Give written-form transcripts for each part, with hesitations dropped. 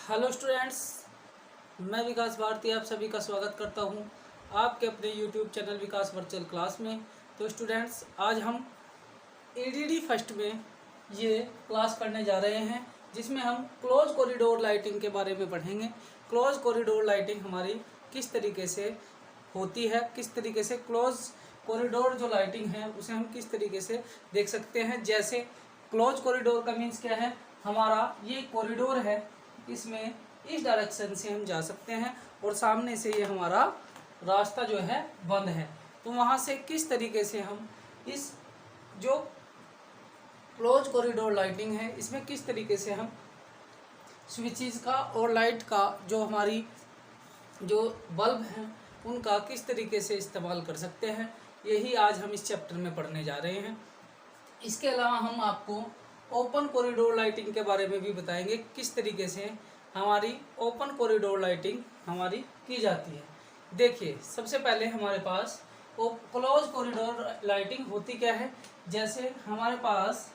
Hello students, मैं विकास भारती आप सभी का स्वागत करता हूं आपके अपने यूट्यूब चैनल विकास वर्चुअल क्लास में। तो स्टूडेंट्स, आज हम एडीडी फर्स्ट में ये क्लास करने जा रहे हैं जिसमें हम क्लोज कॉरिडोर लाइटिंग के बारे में पढ़ेंगे। क्लोज कॉरिडोर लाइटिंग हमारी किस तरीके से होती है, किस तरीके से क्लोज कॉरिडोर जो लाइटिंग है उसे हम किस तरीके से देख सकते हैं। जैसे क्लोज कॉरिडोर का मीन्स क्या है, हमारा ये कॉरिडोर है, इसमें इस डायरेक्शन से हम जा सकते हैं और सामने से ये हमारा रास्ता जो है बंद है। तो वहाँ से किस तरीके से हम इस जो क्लोज कॉरिडोर लाइटिंग है इसमें किस तरीके से हम स्विचेस का और लाइट का जो हमारी जो बल्ब हैं उनका किस तरीके से इस्तेमाल कर सकते हैं, यही आज हम इस चैप्टर में पढ़ने जा रहे हैं। इसके अलावा हम आपको ओपन कॉरिडोर लाइटिंग के बारे में भी बताएंगे, किस तरीके से हमारी ओपन कॉरिडोर लाइटिंग हमारी की जाती है। देखिए, सबसे पहले हमारे पास क्लोज कॉरिडोर लाइटिंग होती क्या है। जैसे हमारे पास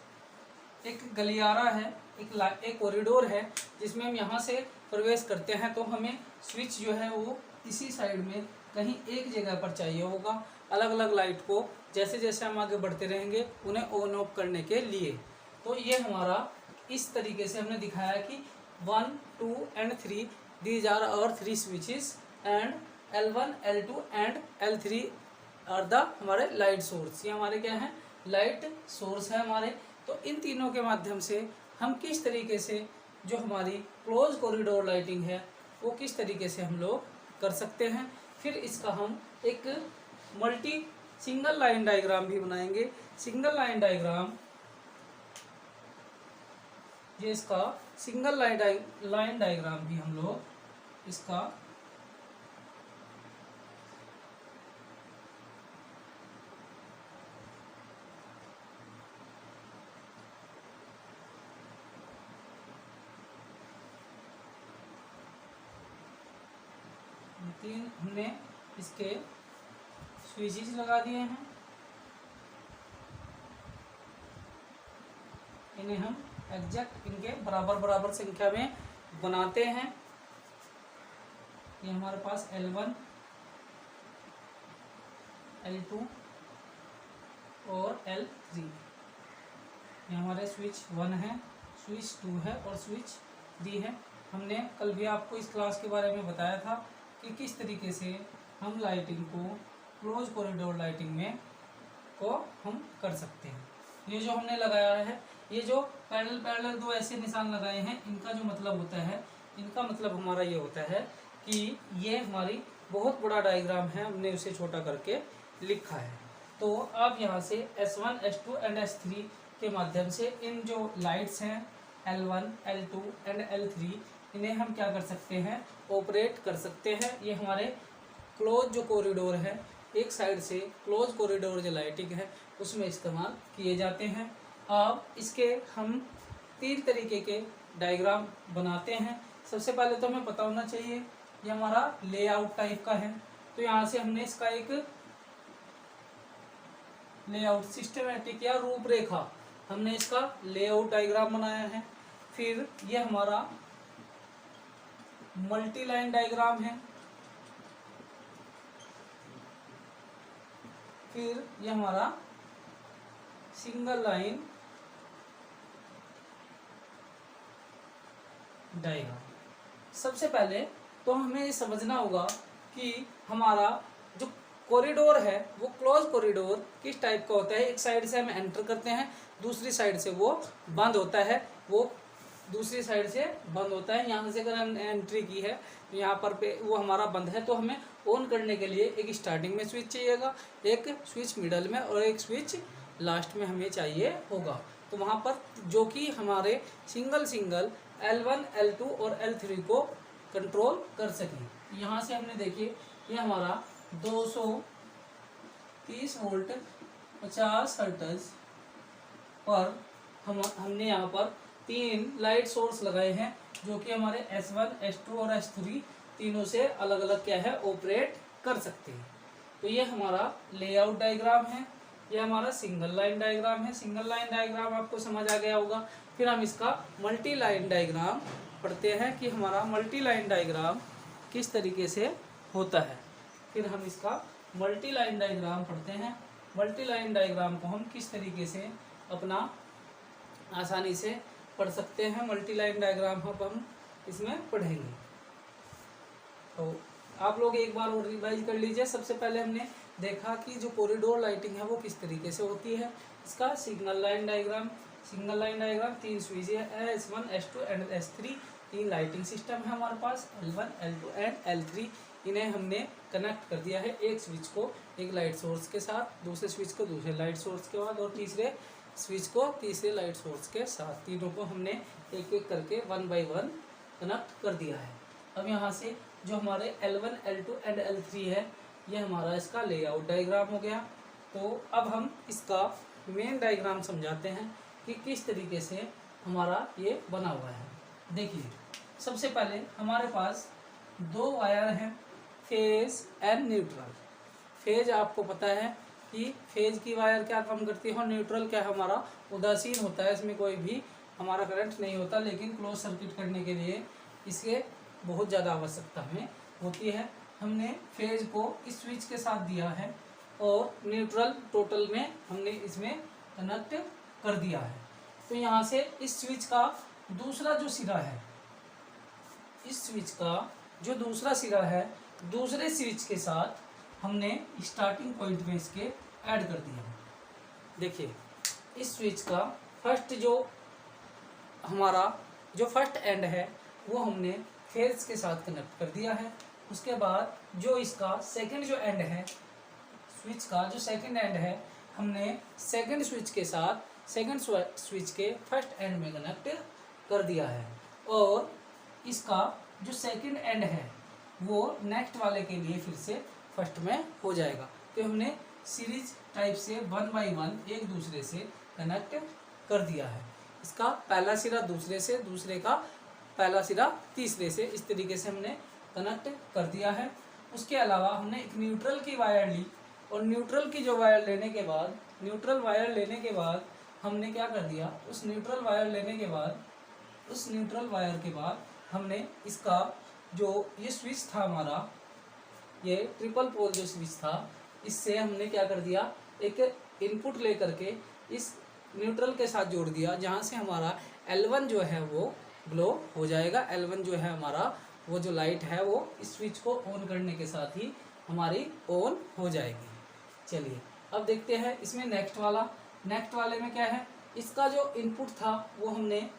एक गलियारा है, एक कॉरिडोर है जिसमें हम यहाँ से प्रवेश करते हैं, तो हमें स्विच जो है वो इसी साइड में कहीं एक जगह पर चाहिए होगा। अलग अलग लाइट को जैसे जैसे हम आगे बढ़ते रहेंगे उन्हें ऑन ऑफ करने के लिए। तो ये हमारा इस तरीके से हमने दिखाया कि 1, 2 and 3 these are our 3 switches and L1, L2 and L3 are the हमारे लाइट सोर्स। ये हमारे क्या है, लाइट सोर्स है हमारे। तो इन तीनों के माध्यम से हम किस तरीके से जो हमारी क्लोज कॉरिडोर लाइटिंग है वो किस तरीके से हम लोग कर सकते हैं। फिर इसका हम एक मल्टी सिंगल लाइन डायग्राम भी बनाएंगे। सिंगल लाइन डायग्राम, ये इसका सिंगल लाइन डायग्राम भी हम लोग इसका तीन हमने इसके स्विचेस लगा दिए हैं, इन्हें हम एग्जैक्ट इनके बराबर बराबर संख्या में बनाते हैं। ये हमारे पास L1, L2 और L3, ये हमारे स्विच 1 है, स्विच 2 है और स्विच 3 है। हमने कल भी आपको इस क्लास के बारे में बताया था कि किस तरीके से हम लाइटिंग को क्लोज कॉरिडोर लाइटिंग में को हम कर सकते हैं। ये जो हमने लगाया है, ये जो पैरेलल दो ऐसे निशान लगाए हैं, इनका जो मतलब होता है, इनका मतलब हमारा ये होता है कि ये हमारी बहुत बड़ा डायग्राम है, हमने उसे छोटा करके लिखा है। तो आप यहाँ से S1, S2 एंड S3 के माध्यम से इन जो लाइट्स हैं L1, L2 एंड L3, इन्हें हम क्या कर सकते हैं, ऑपरेट कर सकते हैं। ये हमारे क्लोज जो कॉरिडोर है, एक साइड से क्लोज कॉरिडोर जो लाइटिंग है उसमें इस्तेमाल किए जाते हैं। अब इसके हम 3 तरीके के डायग्राम बनाते हैं। सबसे पहले तो हमें पता होना चाहिए ये हमारा लेआउट टाइप का है। तो यहाँ से हमने इसका एक लेआउट सिस्टमेटिक या रूपरेखा, हमने इसका लेआउट डायग्राम बनाया है। फिर ये हमारा मल्टी लाइन डायग्राम है। फिर ये हमारा सिंगल लाइन डायग्राम। सबसे पहले तो हमें ये समझना होगा कि हमारा जो कॉरिडोर है वो क्लोज कॉरिडोर किस टाइप का होता है। एक साइड से हम एंटर करते हैं, दूसरी साइड से वो बंद होता है, वो दूसरी साइड से बंद होता है। यहाँ से अगर हमने एंट्री की है तो यहाँ पर पे वो हमारा बंद है, तो हमें ऑन करने के लिए एक स्टार्टिंग में स्विच चाहिएगा, एक स्विच मिडल में और एक स्विच लास्ट में हमें चाहिए होगा। तो वहाँ पर जो कि हमारे सिंगल L1, L2 और L3 को कंट्रोल कर सकें। यहाँ से हमने देखिए ये हमारा 230 वोल्ट 50 हर्ट्ज पर हमने यहाँ पर 3 लाइट सोर्स लगाए हैं जो कि हमारे S1, S2 और S3 तीनों से अलग अलग क्या है, ऑपरेट कर सकते हैं। तो ये हमारा लेआउट डायग्राम है। ये हमारा सिंगल लाइन डायग्राम है। सिंगल लाइन डायग्राम आपको समझ आ गया होगा। फिर हम इसका मल्टी लाइन डायग्राम पढ़ते हैं कि हमारा मल्टी लाइन डायग्राम किस तरीके से होता है। फिर हम इसका मल्टी लाइन डायग्राम पढ़ते हैं। मल्टी लाइन डायग्राम को हम किस तरीके से अपना आसानी से पढ़ सकते हैं, मल्टी लाइन डायग्राम हम इसमें पढ़ेंगे। तो आप लोग एक बार और रिवाइज कर लीजिए। सबसे पहले हमने देखा कि जो कॉरिडोर लाइटिंग है वो किस तरीके से होती है। इसका signal line diagram, single line diagram, 3 switch है S1 S2 and S3, 3 lighting system है हमारे पास L1 L2 एंड L3। इन्हें हमने कनेक्ट कर दिया है, एक स्विच को एक लाइट सोर्स के साथ, दूसरे स्विच को दूसरे लाइट सोर्स के बाद, और तीसरे स्विच को तीसरे लाइट सोर्स के साथ। तीनों को हमने एक एक करके 1 बाय 1 कनेक्ट कर दिया है। अब यहाँ से जो हमारे L1 L2 एंड L3 है, ये हमारा इसका लेआउट डायग्राम हो गया। तो अब हम इसका मेन डायग्राम समझाते हैं कि किस तरीके से हमारा ये बना हुआ है। देखिए, सबसे पहले हमारे पास 2 वायर हैं, फेज एंड न्यूट्रल। फेज आपको पता है कि फेज की वायर क्या काम करती है और न्यूट्रल क्या हमारा उदासीन होता है, इसमें कोई भी हमारा करंट नहीं होता, लेकिन क्लोज सर्किट करने के लिए इसके बहुत ज़्यादा आवश्यकता हमें होती है। हमने फेज को इस स्विच के साथ दिया है और न्यूट्रल टोटल में हमने इसमें कनेक्ट कर दिया है। तो यहाँ से इस स्विच का दूसरा जो सिरा है, इस स्विच का जो दूसरा सिरा है, दूसरे स्विच के साथ हमने स्टार्टिंग पॉइंट में इसके ऐड कर दिया है। देखिए, इस स्विच का फर्स्ट जो हमारा जो फर्स्ट एंड है वो हमने फेज के साथ कनेक्ट कर दिया है। उसके बाद जो इसका सेकंड जो एंड है, स्विच का जो सेकंड एंड है, हमने सेकंड स्विच के साथ सेकंड स्विच के फर्स्ट एंड में कनेक्ट कर दिया है। और इसका जो सेकंड एंड है वो नेक्स्ट वाले के लिए फिर से फर्स्ट में हो जाएगा। तो हमने सीरीज टाइप से 1 बाय 1 एक दूसरे से कनेक्ट कर दिया है। इसका पहला सिरा दूसरे से, दूसरे का पहला सिरा तीसरे से, इस तरीके से हमने कनेक्ट कर दिया है। उसके अलावा हमने एक न्यूट्रल की वायर ली और न्यूट्रल की जो वायर लेने के बाद, न्यूट्रल वायर लेने के बाद हमने क्या कर दिया, उस न्यूट्रल वायर लेने के बाद, उस न्यूट्रल वायर के बाद हमने इसका जो ये स्विच था हमारा, ये ट्रिपल पोल जो स्विच था, इससे हमने क्या कर दिया, एक इनपुट लेकर के इस न्यूट्रल के साथ जोड़ दिया, जहाँ से हमारा L1 जो है वो ग्लो हो जाएगा। L1 जो है हमारा वो जो लाइट है वो इस स्विच को ऑन करने के साथ ही हमारी ऑन हो जाएगी। चलिए अब देखते हैं इसमें नेक्स्ट वाला। नेक्स्ट वाले में क्या है, इसका जो इनपुट था वो हमने,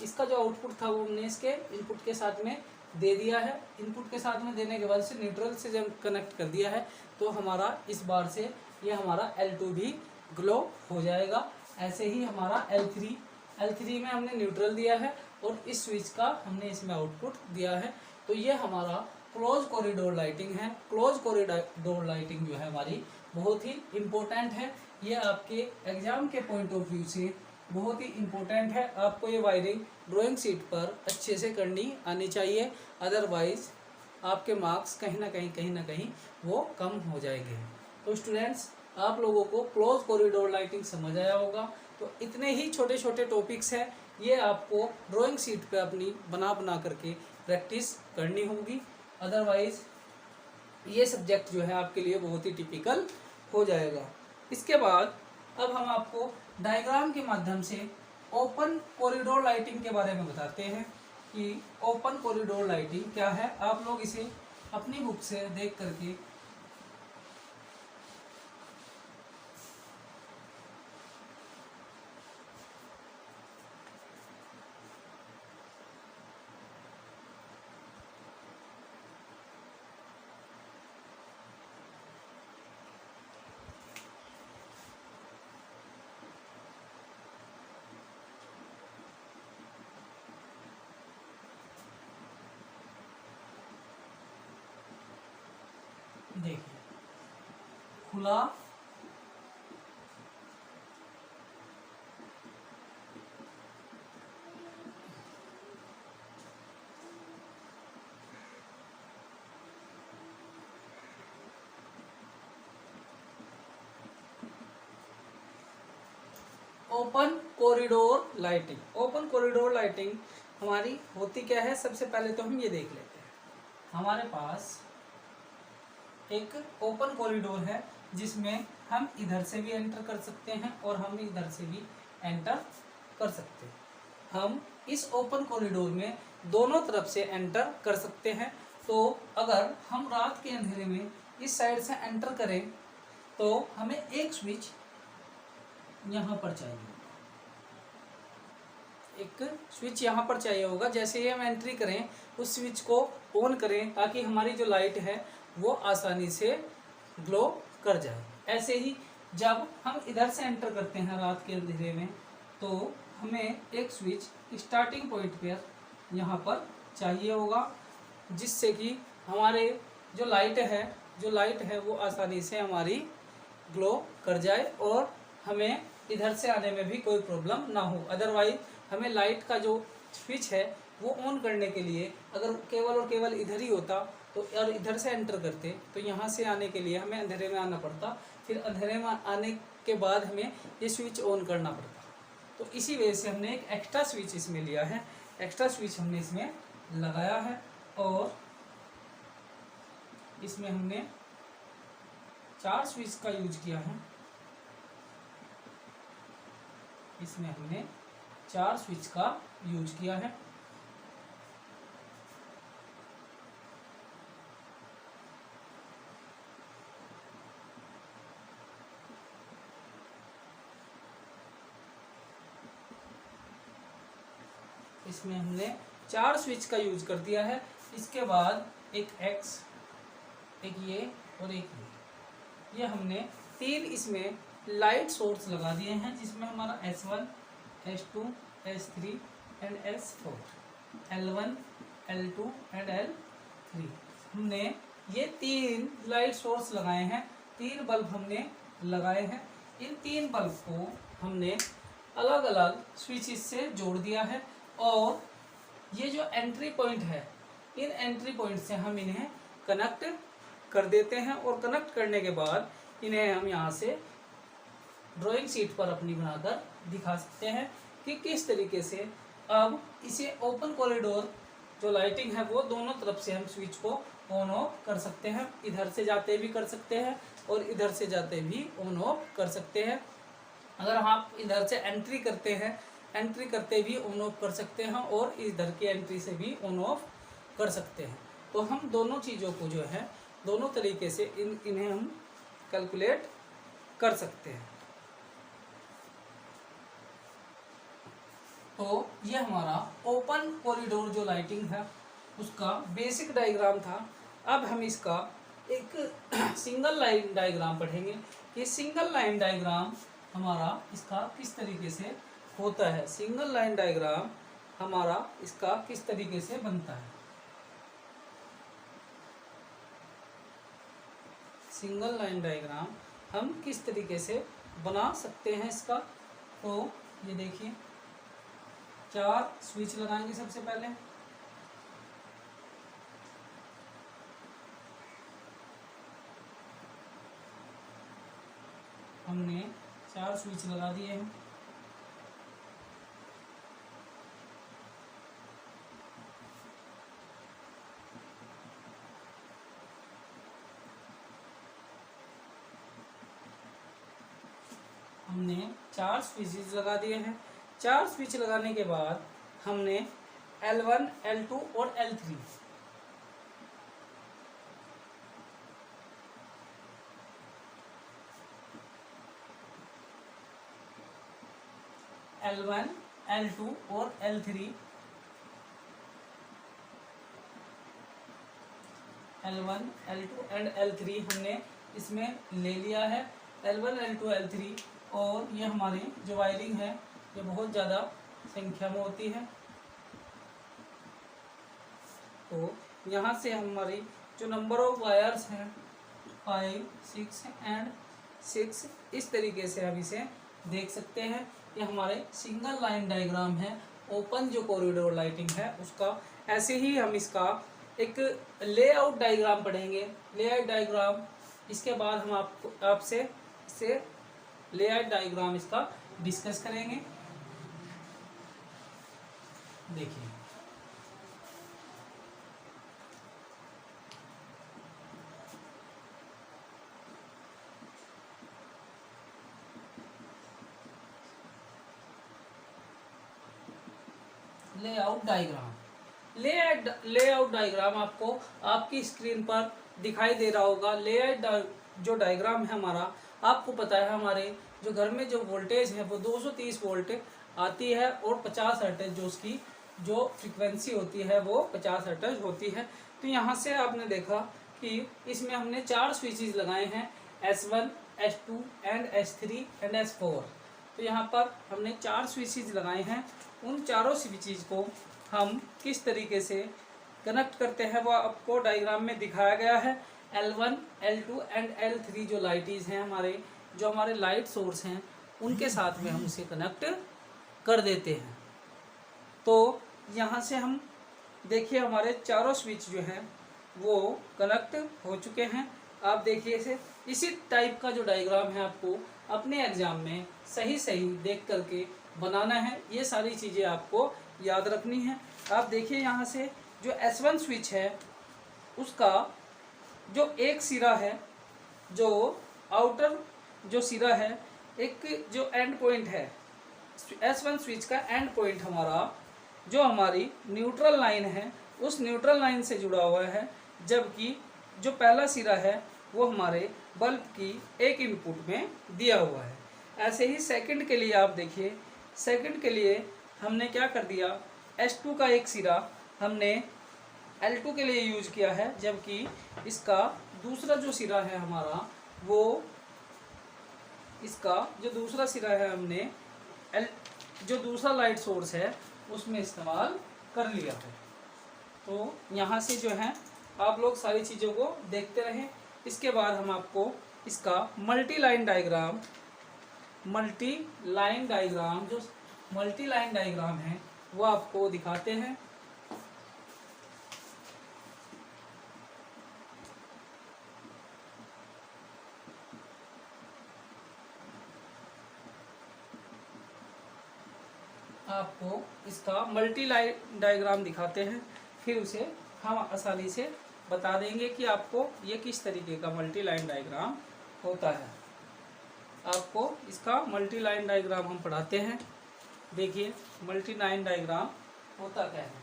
इसका जो आउटपुट था वो हमने इसके इनपुट के साथ में दे दिया है। इनपुट के साथ में देने के बाद इसे न्यूट्रल से जब कनेक्ट कर दिया है तो हमारा इस बार से ये हमारा L2 भी ग्लो हो जाएगा। ऐसे ही हमारा L3 में हमने न्यूट्रल दिया है और इस स्विच का हमने इसमें आउटपुट दिया है। तो ये हमारा क्लोज कॉरिडोर लाइटिंग है। क्लोज कॉरिडोर लाइटिंग जो है हमारी बहुत ही इम्पोर्टेंट है। ये आपके एग्जाम के पॉइंट ऑफ व्यू से बहुत ही इम्पोर्टेंट है। आपको ये वायरिंग ड्राइंग शीट पर अच्छे से करनी आनी चाहिए, अदरवाइज आपके मार्क्स कहीं ना कहीं वो कम हो जाएंगे। तो स्टूडेंट्स, आप लोगों को क्लोज कॉरिडोर लाइटिंग समझ आया होगा। तो इतने ही छोटे छोटे टॉपिक्स हैं, ये आपको ड्राइंग शीट पे अपनी बना करके प्रैक्टिस करनी होगी, अदरवाइज ये सब्जेक्ट जो है आपके लिए बहुत ही टिपिकल हो जाएगा। इसके बाद अब हम आपको डायग्राम के माध्यम से ओपन कॉरिडोर लाइटिंग के बारे में बताते हैं कि ओपन कॉरिडोर लाइटिंग क्या है। आप लोग इसे अपनी बुक से देख करके देखिए, खुला open corridor lighting. Open corridor lighting हमारी होती क्या है, सबसे पहले तो हम ये देख लेते हैं। हमारे पास एक ओपन कॉरिडोर है जिसमें हम इधर से भी एंटर कर सकते हैं और हम इधर से भी एंटर कर सकते हैं। हम इस ओपन कॉरिडोर में दोनों तरफ से एंटर कर सकते हैं। तो अगर हम रात के अंधेरे में इस साइड से एंटर करें तो हमें एक स्विच यहाँ पर चाहिए, एक स्विच यहाँ पर चाहिए होगा। जैसे ही हम एंट्री करें उस स्विच को ऑन करें ताकि हमारी जो लाइट है वो आसानी से ग्लो कर जाए। ऐसे ही जब हम इधर से एंटर करते हैं रात के अंधेरे में तो हमें एक स्विच स्टार्टिंग पॉइंट पर यहाँ पर चाहिए होगा, जिससे कि हमारे जो लाइट है वो आसानी से हमारी ग्लो कर जाए और हमें इधर से आने में भी कोई प्रॉब्लम ना हो। अदरवाइज हमें लाइट का जो स्विच है वो ऑन करने के लिए अगर केवल और केवल इधर ही होता तो और इधर से एंटर करते तो यहाँ से आने के लिए हमें अंधेरे में आना पड़ता, फिर अंधेरे में आने के बाद हमें ये स्विच ऑन करना पड़ता। तो इसी वजह से हमने एक एक्स्ट्रा स्विच इसमें लिया है, एक्स्ट्रा स्विच हमने इसमें लगाया है और इसमें हमने 4 स्विच का यूज किया है। इसमें हमने 4 स्विच का यूज किया है। इसमें हमने 4 स्विच का यूज कर दिया है। इसके बाद एक X, एक ये और एक ये हमने 3 इसमें लाइट सोर्स लगा दिए हैं, जिसमें हमारा S1, S2, S3 and S4, L1, L2 and L3 हमने ये 3 लाइट सोर्स लगाए हैं। 3 बल्ब हमने लगाए हैं। इन 3 बल्ब को हमने अलग अलग स्विचेस से जोड़ दिया है और ये जो एंट्री पॉइंट है इन एंट्री पॉइंट से हम इन्हें कनेक्ट कर देते हैं और कनेक्ट करने के बाद इन्हें हम यहाँ से ड्राइंग शीट पर अपनी बनाकर दिखा सकते हैं कि किस तरीके से अब इसे ओपन कॉरिडोर जो लाइटिंग है वो दोनों तरफ से हम स्विच को ऑन ऑफ कर सकते हैं। इधर से जाते भी कर सकते हैं और इधर से जाते भी ऑन ऑफ कर सकते हैं। अगर आप इधर से एंट्री करते हैं, एंट्री करते भी ऑन ऑफ कर सकते हैं और इधर की एंट्री से भी ऑन ऑफ कर सकते हैं। तो हम दोनों चीज़ों को जो है दोनों तरीके से इन्हें हम कैलकुलेट कर सकते हैं। तो ये हमारा ओपन कॉरिडोर जो लाइटिंग है उसका बेसिक डायग्राम था। अब हम इसका एक सिंगल लाइन डायग्राम पढ़ेंगे कि सिंगल लाइन डायग्राम हमारा इसका किस तरीके से होता है, सिंगल लाइन डायग्राम हमारा इसका किस तरीके से बनता है। सिंगल लाइन डायग्राम हम किस तरीके से बना सकते हैं इसका, तो ये देखिए 4 स्विच लगाएंगे सबसे पहले। हमने 4 स्विच लगा दिए हैं। हमने 4 स्विचेस लगा दिए हैं। 4 स्विच लगाने के बाद हमने L1, L2 और L3 L1, L2 और L3 L1, L2 and L3 हमने इसमें ले लिया है। L1, L2, L3 और ये हमारी जो वायरिंग है ये बहुत ज़्यादा संख्या में होती है। तो यहाँ से हमारी जो नंबर ऑफ वायर्स हैं 5, 6 एंड 6 इस तरीके से हम इसे देख सकते हैं। ये हमारे सिंगल लाइन डायग्राम है ओपन जो कॉरिडोर लाइटिंग है उसका। ऐसे ही हम इसका एक लेआउट डायग्राम पढ़ेंगे। लेआउट डायग्राम इसके बाद हम आपसे इससे लेआउट डायग्राम इसका डिस्कस करेंगे। देखिए लेआउट डायग्राम, लेआउट डायग्राम आपको आपकी स्क्रीन पर दिखाई दे रहा होगा। लेआउट जो डायग्राम है हमारा, आपको पता है हमारे जो घर में जो वोल्टेज है वो 230 वोल्ट आती है और 50 हर्ट्ज जो उसकी जो फ्रीक्वेंसी होती है वो 50 हर्ट्ज होती है। तो यहाँ से आपने देखा कि इसमें हमने 4 स्विचेस लगाए हैं, S1, S2 and S3 and S4। तो यहाँ पर हमने 4 स्विचेस लगाए हैं। उन चारों स्विचेस को हम किस तरीके से कनेक्ट करते हैं वो आपको डायग्राम में दिखाया गया है। L1, L2 एंड L3 जो लाइटीज हैं हमारे, जो हमारे लाइट सोर्स हैं, उनके साथ में हम उसे कनेक्ट कर देते हैं। तो यहाँ से हम देखिए हमारे चारों स्विच जो हैं वो कनेक्ट हो चुके हैं। आप देखिए इसी टाइप का जो डायग्राम है आपको अपने एग्जाम में सही सही देख करके बनाना है। ये सारी चीज़ें आपको याद रखनी है। आप देखिए यहाँ से जो S1 स्विच है उसका जो एक सिरा है, जो आउटर जो सिरा है, एक जो एंड पॉइंट है S1 स्विच का एंड पॉइंट हमारा जो हमारी न्यूट्रल लाइन है उस न्यूट्रल लाइन से जुड़ा हुआ है, जबकि जो पहला सिरा है वो हमारे बल्ब की एक इनपुट में दिया हुआ है। ऐसे ही सेकंड के लिए आप देखिए, सेकंड के लिए हमने क्या कर दिया, S2 का एक सिरा हमने L2 के लिए यूज किया है, जबकि इसका दूसरा जो सिरा है हमारा वो इसका जो दूसरा सिरा है हमने जो दूसरा लाइट सोर्स है उसमें इस्तेमाल कर लिया है। तो यहाँ से जो है आप लोग सारी चीज़ों को देखते रहें। इसके बाद हम आपको इसका मल्टी लाइन डायग्राम जो मल्टी लाइन डायग्राम है वो आपको दिखाते हैं। आपको इसका मल्टी लाइन डायग्राम दिखाते हैं, फिर उसे हम आसानी से बता देंगे कि आपको ये किस तरीके का मल्टी लाइन डायग्राम होता है। आपको इसका मल्टी लाइन डायग्राम हम पढ़ाते हैं। देखिए मल्टी लाइन डायग्राम होता क्या है।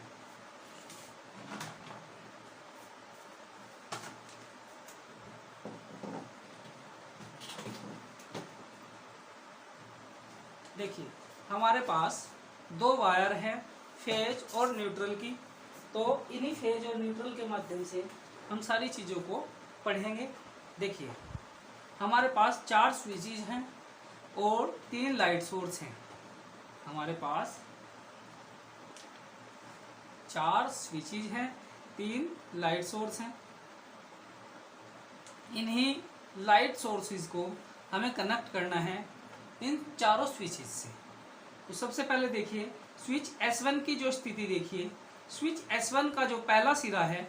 देखिए हमारे पास 2 वायर हैं, फेज और न्यूट्रल की। तो इन्हीं फेज और न्यूट्रल के माध्यम से हम सारी चीज़ों को पढ़ेंगे। देखिए हमारे पास 4 स्विचेस हैं और 3 लाइट सोर्स हैं। हमारे पास 4 स्विचेस हैं, 3 लाइट सोर्स हैं। इन्हीं लाइट सोर्सेज को हमें कनेक्ट करना है इन चारों स्विचेस से। तो सबसे पहले देखिए स्विच S1 की जो स्थिति देखिए, स्विच S1 का जो पहला सिरा है,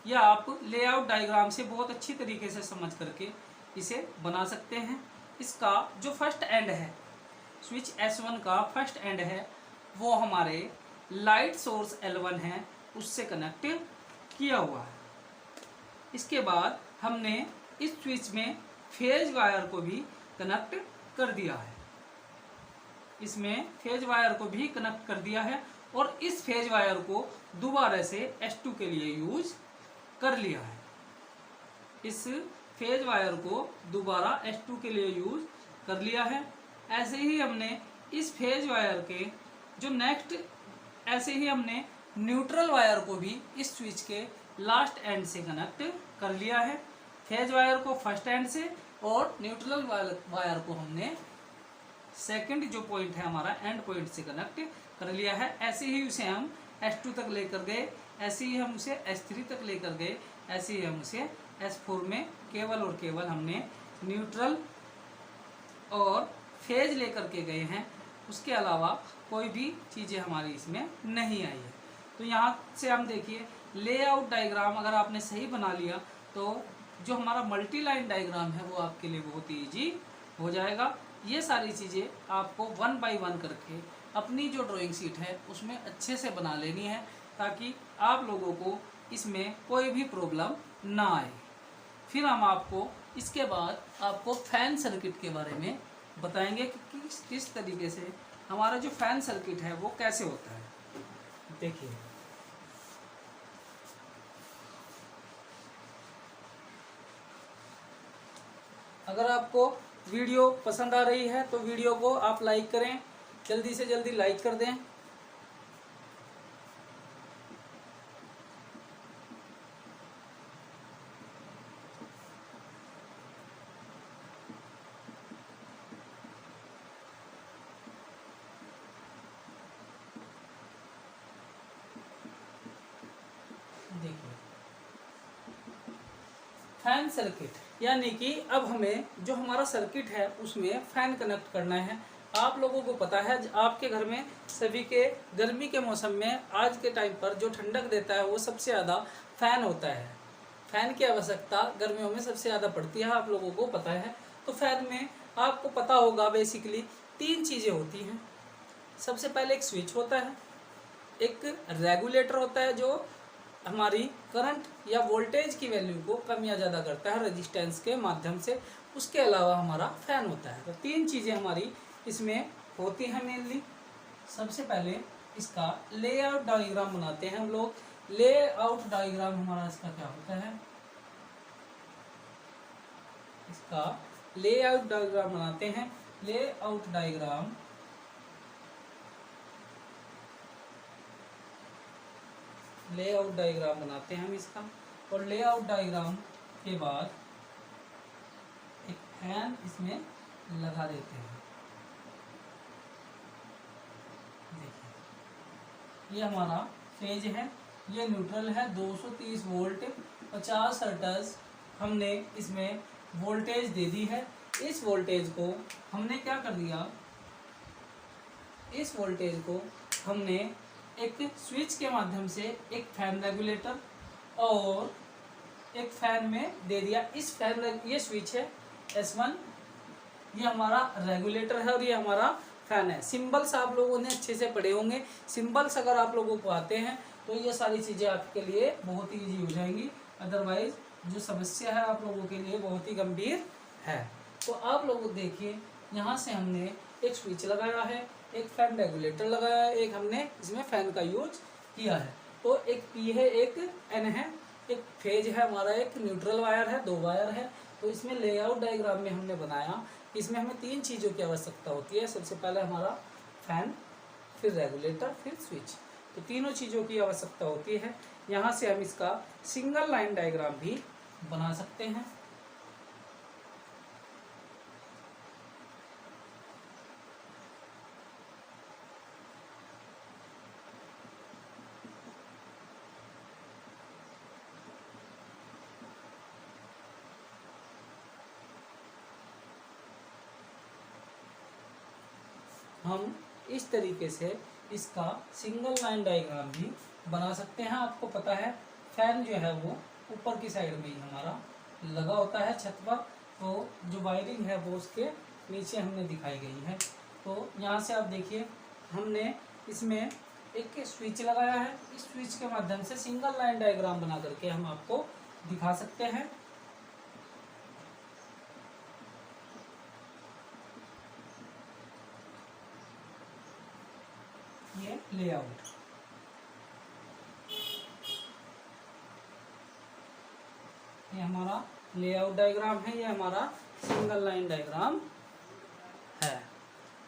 यह आप लेआउट डायग्राम से बहुत अच्छी तरीके से समझ करके इसे बना सकते हैं। इसका जो फर्स्ट एंड है, स्विच S1 का फर्स्ट एंड है, वो हमारे लाइट सोर्स L1 है उससे कनेक्ट किया हुआ है। इसके बाद हमने इस स्विच में फेज वायर को भी कनेक्ट कर दिया है। इसमें फेज वायर को भी कनेक्ट कर दिया है और इस फेज वायर को दोबारा से S2 के लिए यूज कर लिया है। इस फेज वायर को दोबारा S2 के लिए यूज कर लिया है। ऐसे ही हमने इस फेज वायर के जो नेक्स्ट, ऐसे ही हमने न्यूट्रल वायर को भी इस स्विच के लास्ट एंड से कनेक्ट कर लिया है। फेज वायर को फर्स्ट एंड से और न्यूट्रल वायर को हमने सेकंड जो पॉइंट है हमारा एंड पॉइंट से कनेक्ट कर लिया है। ऐसे ही उसे हम S2 तक लेकर गए, ऐसे ही हम उसे S3 तक लेकर गए, ऐसे ही हम उसे S4 में केवल और केवल हमने न्यूट्रल और फेज लेकर के गए हैं। उसके अलावा कोई भी चीज़ें हमारी इसमें नहीं आई है। तो यहाँ से हम देखिए लेआउट डायग्राम अगर आपने सही बना लिया तो जो हमारा मल्टी लाइन डायग्राम है वो आपके लिए बहुत ही ईजी हो जाएगा। ये सारी चीज़ें आपको 1 बाय 1 करके अपनी जो ड्राइंग शीट है उसमें अच्छे से बना लेनी है, ताकि आप लोगों को इसमें कोई भी प्रॉब्लम ना आए। फिर हम आपको इसके बाद आपको फैन सर्किट के बारे में बताएंगे कि किस तरीके से हमारा जो फैन सर्किट है वो कैसे होता है। देखिए, अगर आपको वीडियो पसंद आ रही है तो वीडियो को आप लाइक करें, जल्दी से जल्दी लाइक कर दें। देखिए, फैन सर्किट यानी कि अब हमें जो हमारा सर्किट है उसमें फैन कनेक्ट करना है। आप लोगों को पता है आपके घर में सभी के गर्मी के मौसम में आज के टाइम पर जो ठंडक देता है वो सबसे ज़्यादा फैन होता है। फैन की आवश्यकता गर्मियों में सबसे ज़्यादा पड़ती है, आप लोगों को पता है। तो फैन में आपको पता होगा बेसिकली 3 चीज़ें होती हैं। सबसे पहले एक स्विच होता है, एक रेगुलेटर होता है जो हमारी करंट या वोल्टेज की वैल्यू को कम या ज़्यादा करता है रेजिस्टेंस के माध्यम से। उसके अलावा हमारा फैन होता है। तो 3 चीज़ें हमारी इसमें होती हैं मेनली। सबसे पहले इसका लेआउट डायग्राम बनाते हैं हम लोग। लेआउट डायग्राम हमारा इसका क्या होता है, इसका लेआउट डायग्राम बनाते हैं। लेआउट डायग्राम बनाते हैं हम इसका, और लेआउट डायग्राम के बाद एक फैन इसमें लगा देते हैं। देखिए, ये हमारा फेज है, ये न्यूट्रल है, 230 वोल्ट 50 हर्ट्ज हमने इसमें वोल्टेज दे दी है। इस वोल्टेज को हमने क्या कर दिया, इस वोल्टेज को हमने एक स्विच के माध्यम से एक फैन रेगुलेटर और एक फैन में दे दिया। इस फैन, ये स्विच है S1, ये हमारा रेगुलेटर है और ये हमारा फैन है। सिंबल्स आप लोगों ने अच्छे से पढ़े होंगे। सिंबल्स अगर आप लोगों को आते हैं तो ये सारी चीज़ें आपके लिए बहुत ही ईजी हो जाएंगी, अदरवाइज जो समस्या है आप लोगों के लिए बहुत ही गंभीर है। तो आप लोग देखिए, यहाँ से हमने एक स्विच लगाया है, एक फैन रेगुलेटर लगाया है, एक हमने इसमें फैन का यूज किया है। तो एक P है, एक N है, एक फेज है हमारा, एक न्यूट्रल वायर है, 2 वायर है। तो इसमें लेआउट डायग्राम में हमने बनाया, इसमें हमें 3 चीज़ों की आवश्यकता होती है। सबसे पहले हमारा फैन, फिर रेगुलेटर, फिर स्विच। तो तीनों चीज़ों की आवश्यकता होती है। यहाँ से हम इसका सिंगल लाइन डायग्राम भी बना सकते हैं। हम इस तरीके से इसका सिंगल लाइन डायग्राम भी बना सकते हैं। आपको पता है फैन जो है वो ऊपर की साइड में ही हमारा लगा होता है छत पर, तो जो वायरिंग है वो उसके नीचे हमने दिखाई गई है। तो यहाँ से आप देखिए, हमने इसमें एक स्विच लगाया है। इस स्विच के माध्यम से सिंगल लाइन डायग्राम बना करके हम आपको दिखा सकते हैं। ये लेआउट, ये हमारा लेआउट डायग्राम है, ये हमारा सिंगल लाइन डायग्राम है।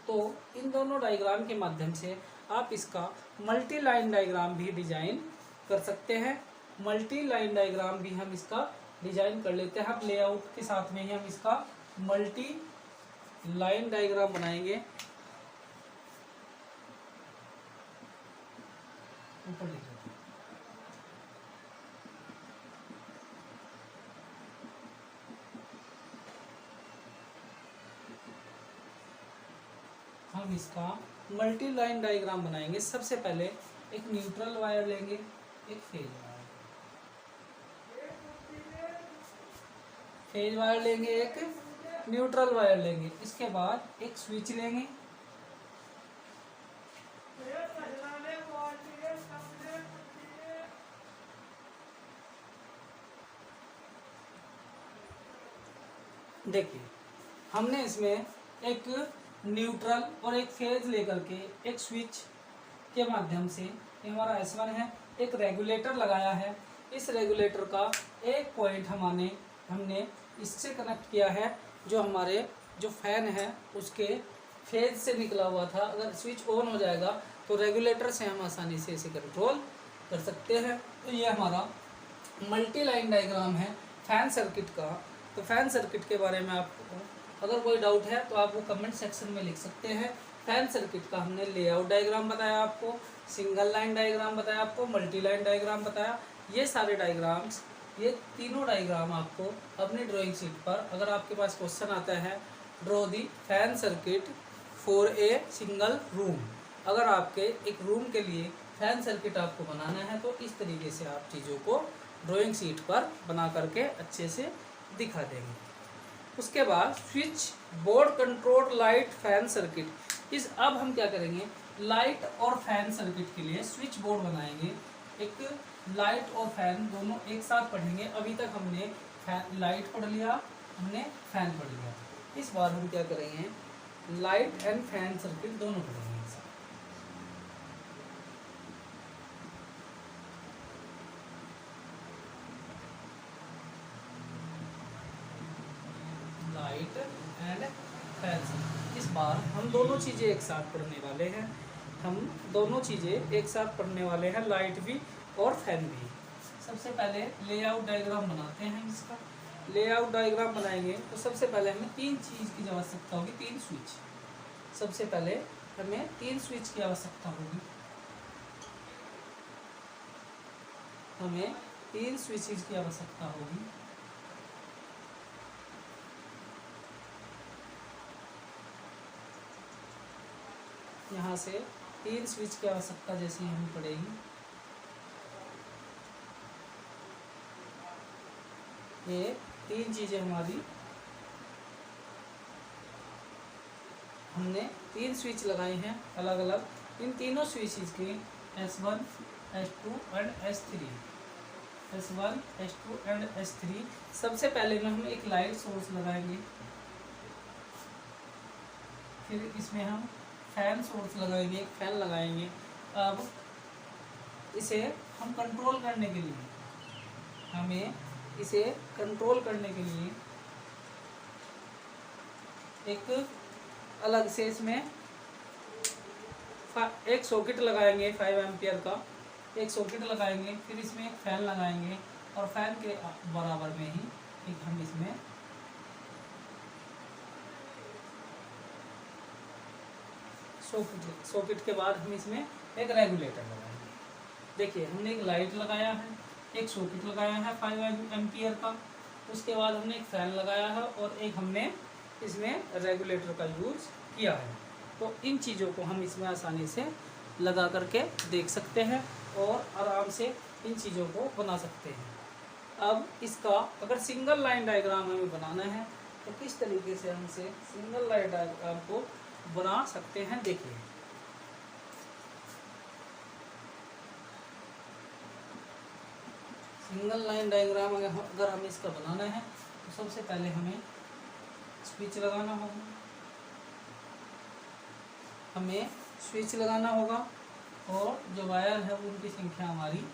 तो इन दोनों डायग्राम के माध्यम से आप इसका मल्टी लाइन डायग्राम भी डिजाइन कर सकते हैं। मल्टी लाइन डायग्राम भी हम इसका डिजाइन कर लेते हैं। हम लेआउट के साथ में ही हम इसका मल्टी लाइन डायग्राम बनाएंगे। ऊपर लिख देते हैं। हम इसका मल्टी लाइन डायग्राम बनाएंगे। सबसे पहले एक न्यूट्रल वायर लेंगे, एक फेज वायर लेंगे, एक न्यूट्रल वायर लेंगे। इसके बाद एक स्विच लेंगे, देखिए हमने इसमें एक न्यूट्रल और एक फेज लेकर के एक स्विच के माध्यम से, ये हमारा S1 है, एक रेगुलेटर लगाया है। इस रेगुलेटर का एक पॉइंट हमने इससे कनेक्ट किया है, जो हमारे जो फैन है उसके फेज से निकला हुआ था। अगर स्विच ऑन हो जाएगा तो रेगुलेटर से हम आसानी से इसे कंट्रोल कर सकते हैं। तो ये हमारा मल्टी लाइन डायग्राम है फैन सर्किट का। तो फैन सर्किट के बारे में आपको अगर कोई डाउट है तो आप वो कमेंट सेक्शन में लिख सकते हैं। फैन सर्किट का हमने लेआउट डायग्राम बताया आपको, सिंगल लाइन डायग्राम बताया आपको, मल्टी लाइन डायग्राम बताया। ये सारे डायग्राम्स, ये तीनों डायग्राम आपको अपनी ड्राइंग शीट पर, अगर आपके पास क्वेश्चन आता है draw the fan circuit for a single room, अगर आपके एक रूम के लिए फैन सर्किट आपको बनाना है तो इस तरीके से आप चीज़ों को ड्राइंग शीट पर बना करके अच्छे से दिखा देंगे। उसके बाद switch board control light fan circuit. इस अब हम क्या करेंगे, लाइट और फैन सर्किट के लिए स्विच बोर्ड बनाएंगे। एक लाइट और फैन दोनों एक साथ पढ़ेंगे। अभी तक हमने लाइट पढ़ लिया, हमने फैन पढ़ लिया। इस बार हम क्या करेंगे, लाइट एंड फैन सर्किट दोनों पढ़ेंगे एक साथ। लाइट एंड फैन सर्किट, इस बार हम दोनों चीज़ें एक साथ पढ़ने वाले हैं। हम दोनों चीज़ें एक साथ पढ़ने वाले हैं, लाइट भी और फैन भी। सबसे पहले लेआउट डायग्राम बनाते हैं। इसका लेआउट डायग्राम बनाएंगे तो सबसे पहले हमें तीन चीज़ की आवश्यकता होगी, तीन स्विच। सबसे पहले हमें तीन स्विच की आवश्यकता होगी, हमें तीन स्विचेस की आवश्यकता होगी। यहाँ से तीन स्विच की आवश्यकता जैसी हमें पड़ेगी। ये तीन चीज़ें हमारी, हमने तीन स्विच लगाए हैं अलग अलग। इन तीनों स्विचेस के S1, S2 and S3, S1, S2 and S3। सबसे पहले में हम एक लाइट सोर्स लगाएंगे, फिर इसमें हम फैन सोर्स लगाएंगे, एक फैन लगाएंगे। अब इसे हम कंट्रोल करने के लिए, हमें इसे कंट्रोल करने के लिए एक अलग से इसमें एक सॉकेट लगाएंगे 5 एम्पियर का, एक सॉकेट लगाएंगे। फिर इसमें एक फैन लगाएंगे और फैन के बराबर में ही एक हम इसमें सॉकेट के बाद हम इसमें एक रेगुलेटर लगाएंगे। देखिए हमने एक लाइट लगाया है, एक सॉकेट लगाया है 5 एम्पियर का, उसके बाद हमने एक फैन लगाया है और एक हमने इसमें रेगुलेटर का यूज़ किया है। तो इन चीज़ों को हम इसमें आसानी से लगा करके देख सकते हैं और आराम से इन चीज़ों को बना सकते हैं। अब इसका अगर सिंगल लाइन डायग्राम हमें बनाना है तो किस तरीके से हम इसे सिंगल लाइन डायग्राम को बना सकते हैं, देखिए। सिंगल लाइन डायग्राम अगर हमें इसका बनाना है तो सबसे पहले हमें स्विच लगाना होगा, हमें स्विच लगाना होगा और जो वायर है उनकी संख्या हमारी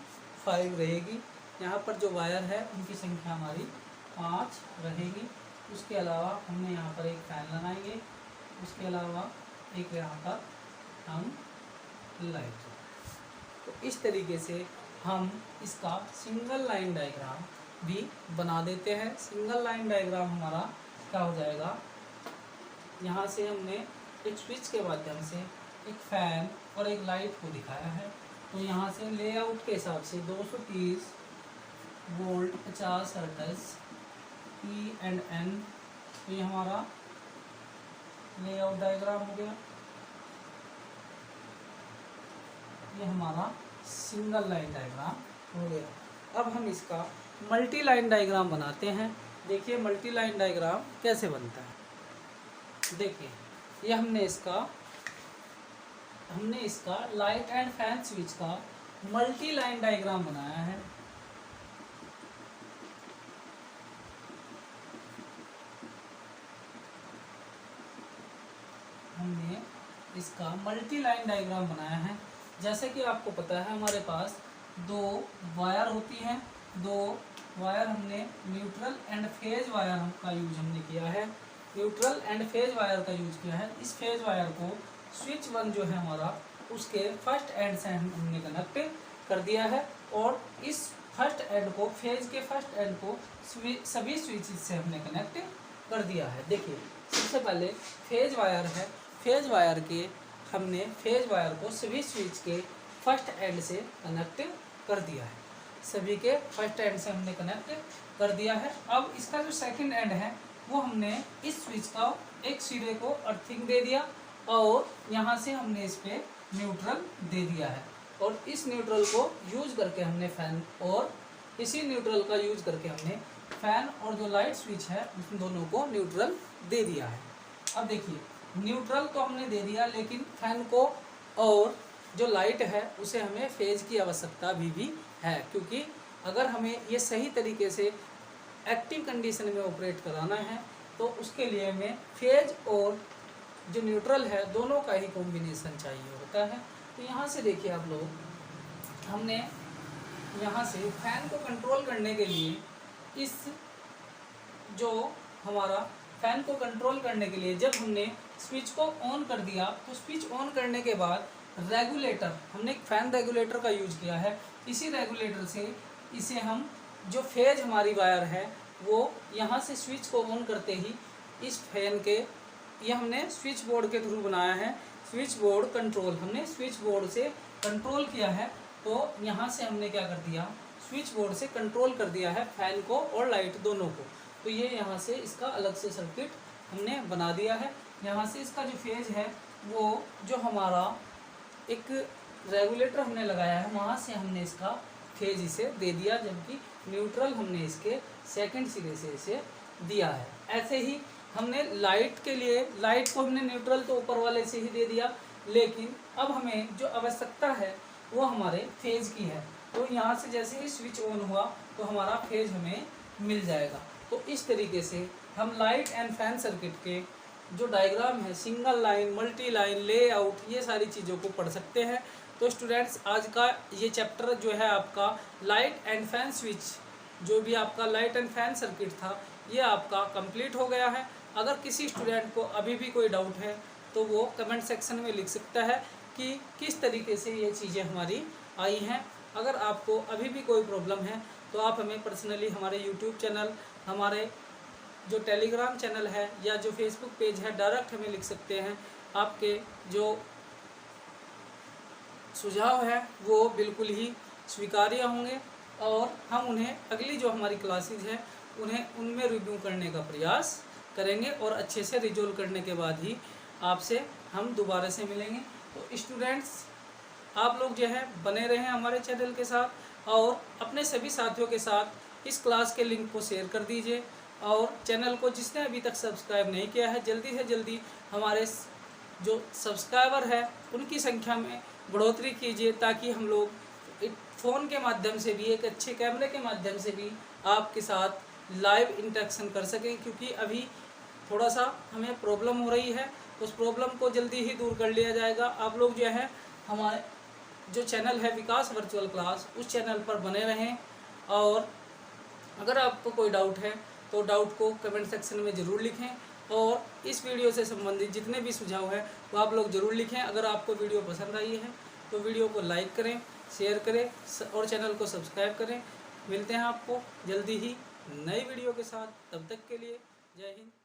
5 रहेगी। यहाँ पर जो वायर है उनकी संख्या हमारी 5 रहेगी। उसके अलावा हमने यहाँ पर एक फैन लगाएंगे, उसके अलावा एक यहाँ पर हम लाइट। तो इस तरीके से हम इसका सिंगल लाइन डायग्राम भी बना देते हैं। सिंगल लाइन डायग्राम हमारा क्या हो जाएगा, यहाँ से हमने एक स्विच के माध्यम से एक फैन और एक लाइट को दिखाया है। तो यहाँ से लेआउट के हिसाब से 230 वोल्ट 50 हर्ट्ज E&N, तो ये हमारा लेआउट डायग्राम हो गया। ये हमारा सिंगल लाइन डायग्राम हो गया। अब हम इसका मल्टी लाइन डायग्राम बनाते हैं। देखिए मल्टी लाइन डायग्राम कैसे बनता है। देखिए ये हमने इसका लाइट एंड फैन स्विच का मल्टी लाइन डायग्राम बनाया है। हमने इसका मल्टी लाइन डायग्राम बनाया है। जैसे कि आपको पता है हमारे पास दो वायर होती हैं, दो वायर हमने न्यूट्रल एंड फेज वायर का यूज हमने किया है। न्यूट्रल एंड फेज वायर का यूज किया है। इस फेज वायर को स्विच 1 जो है हमारा उसके फर्स्ट एंड से हमने कनेक्ट कर दिया है और इस फर्स्ट एंड को फेज के फर्स्ट एंड को सभी स्विचेस से हमने कनेक्ट कर दिया है। देखिए सबसे पहले फेज वायर है। फेज वायर को सभी स्विच के फर्स्ट एंड से कनेक्ट कर दिया है। सभी के फर्स्ट एंड से हमने कनेक्ट कर दिया है। अब इसका जो सेकंड एंड है वो हमने इस स्विच का एक सिरे को अर्थिंग दे दिया और यहाँ से हमने इस पे न्यूट्रल दे दिया है और इस न्यूट्रल को यूज करके हमने फैन और इसी न्यूट्रल का यूज करके हमने फैन और जो लाइट स्विच है उन दोनों को न्यूट्रल दे दिया है। अब देखिए न्यूट्रल तो हमने दे दिया, लेकिन फैन को और जो लाइट है उसे हमें फेज की आवश्यकता भी है, क्योंकि अगर हमें ये सही तरीके से एक्टिव कंडीशन में ऑपरेट कराना है तो उसके लिए हमें फेज और जो न्यूट्रल है दोनों का ही कॉम्बिनेशन चाहिए होता है। तो यहाँ से देखिए आप लोग, हमने यहाँ से फैन को कंट्रोल करने के लिए इस जो हमारा फैन को कंट्रोल करने के लिए जब हमने स्विच को ऑन कर दिया तो स्विच ऑन करने के बाद रेगुलेटर, हमने एक फैन रेगुलेटर का यूज किया है। इसी रेगुलेटर से इसे हम जो फेज हमारी वायर है वो यहाँ से स्विच को ऑन करते ही इस फैन के, ये हमने स्विच बोर्ड के थ्रू बनाया है। स्विच बोर्ड कंट्रोल हमने स्विच बोर्ड से कंट्रोल किया है। तो यहाँ से हमने क्या कर दिया, स्विच बोर्ड से कंट्रोल कर दिया है फैन को और लाइट दोनों को। तो ये यहाँ से इसका अलग से सर्किट हमने बना दिया है। यहाँ से इसका जो फेज है वो जो हमारा एक रेगुलेटर हमने लगाया है वहाँ से हमने इसका फेज इसे दे दिया, जबकि न्यूट्रल हमने इसके सेकंड सिरे से इसे दिया है। ऐसे ही हमने लाइट के लिए, लाइट को हमने न्यूट्रल तो ऊपर वाले से ही दे दिया, लेकिन अब हमें जो आवश्यकता है वो हमारे फेज की है। तो यहाँ से जैसे ही स्विच ऑन हुआ तो हमारा फेज हमें मिल जाएगा। तो इस तरीके से हम लाइट एंड फैन सर्किट के जो डायग्राम है, single line, multi line, layout, ये सारी चीज़ों को पढ़ सकते हैं। तो स्टूडेंट्स आज का ये चैप्टर जो है आपका लाइट एंड फैन स्विच, जो भी आपका लाइट एंड फैन सर्किट था, ये आपका कंप्लीट हो गया है। अगर किसी स्टूडेंट को अभी भी कोई डाउट है तो वो कमेंट सेक्शन में लिख सकता है कि किस तरीके से ये चीज़ें हमारी आई हैं। अगर आपको अभी भी कोई प्रॉब्लम है तो आप हमें पर्सनली हमारे यूट्यूब चैनल, हमारे जो टेलीग्राम चैनल है या जो फेसबुक पेज है, डायरेक्ट हमें लिख सकते हैं। आपके जो सुझाव है वो बिल्कुल ही स्वीकार्य होंगे और हम उन्हें अगली जो हमारी क्लासेज है उनमें रिव्यू करने का प्रयास करेंगे और अच्छे से रिजोल्व करने के बाद ही आपसे हम दोबारा से मिलेंगे। तो स्टूडेंट्स आप लोग जो है बने रहें हमारे चैनल के साथ और अपने सभी साथियों के साथ इस क्लास के लिंक को शेयर कर दीजिए और चैनल को जिसने अभी तक सब्सक्राइब नहीं किया है जल्दी से जल्दी हमारे जो सब्सक्राइबर है उनकी संख्या में बढ़ोतरी कीजिए, ताकि हम लोग फ़ोन के माध्यम से भी, एक अच्छे कैमरे के माध्यम से भी आपके साथ लाइव इंटरेक्शन कर सकें। क्योंकि अभी थोड़ा सा हमें प्रॉब्लम हो रही है, तो उस प्रॉब्लम को जल्दी ही दूर कर लिया जाएगा। आप लोग जो है हमारे जो चैनल है विकास वर्चुअल क्लास, उस चैनल पर बने रहें और अगर आपको कोई डाउट है तो डाउट को कमेंट सेक्शन में ज़रूर लिखें और इस वीडियो से संबंधित जितने भी सुझाव हैं वो आप लोग ज़रूर लिखें। अगर आपको वीडियो पसंद आई है तो वीडियो को लाइक करें, शेयर करें और चैनल को सब्सक्राइब करें। मिलते हैं आपको जल्दी ही नई वीडियो के साथ, तब तक के लिए जय हिंद।